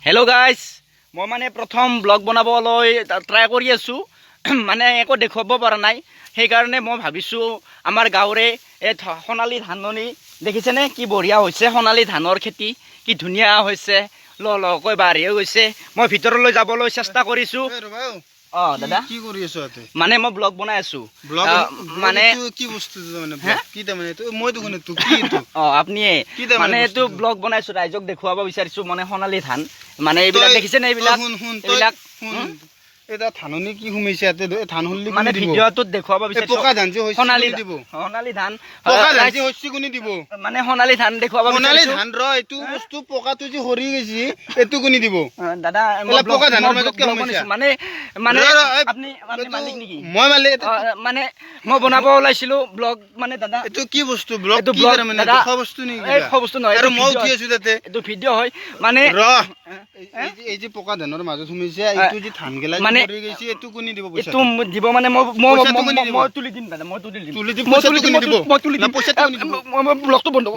hello guys मैं माने प्रथम ब्लग बनाबोलै ट्राई करि आछु माने एको देखुवाब पारा नाइ সেই কাৰণে মই ভাবিছো আমাৰ গাঁৱৰে এই সোণালী ধাননি দেখিছেনে কি বঢ়িয়া হৈছে সোণালী ধানৰ খেতি কি ধুনিয়া হৈছে লকৈ বাঢ়ি গৈছে মই ভিতৰলৈ যাবলৈ চেষ্টা কৰিছো দাদা কি কৰি আছো আতে মানে মই ব্লগ বনাই আছো ব্লগ মানে কি বস্তু মানে কি তা মানে তো মই তো কোনে তো কি তো আপনি মানে এটো ব্লগ বনাইছো ৰাইজক দেখুৱাব বিচাৰিছো মানে সোণালী ধান মানে এইবিলাক দেখিছেনে এইবিলাক এটা ধাননি কি হুমাইছে আতে ধান হলি মানে ভিডিওটোত দেখুৱাব বিচাৰিছো পকা ধান যে হৈছে সোণালী দিব সোণালী ধান পকা ধান যে হৈছে কোনি দিব মানে সোণালী ধান দেখুৱাব বিচাৰিছো সোণালী ধান ৰ এটো বস্তু পকাটো যে হৰি গৈছি এটো কোনি দিব দাদা পকা ধানৰ মাজত কি হুমাইছে মানে মানে আপনি মালিক নেকি মই মালিক মানে মই বনাব ওলাইছিলো ব্লগ মানে দাদা এটো কি বস্তু ব্লগ কি কৰে মানে খোৱা বস্তু নেকি এই খোৱা বস্তু নহয় আৰু মই উঠি আছো তাতে এটো ভিডিও হয় মানে ৰ এই যে পকা ধানৰ মাজত হুমাইছে এটো যে ধান গেলা হৰি গৈছি এটো কোনি দিব পইচা এটো দিব মানে মই তুলি দিম দাদা মই তুলি দিম মই তুলি দিম পইচা মই ব্লগটো বন্ধ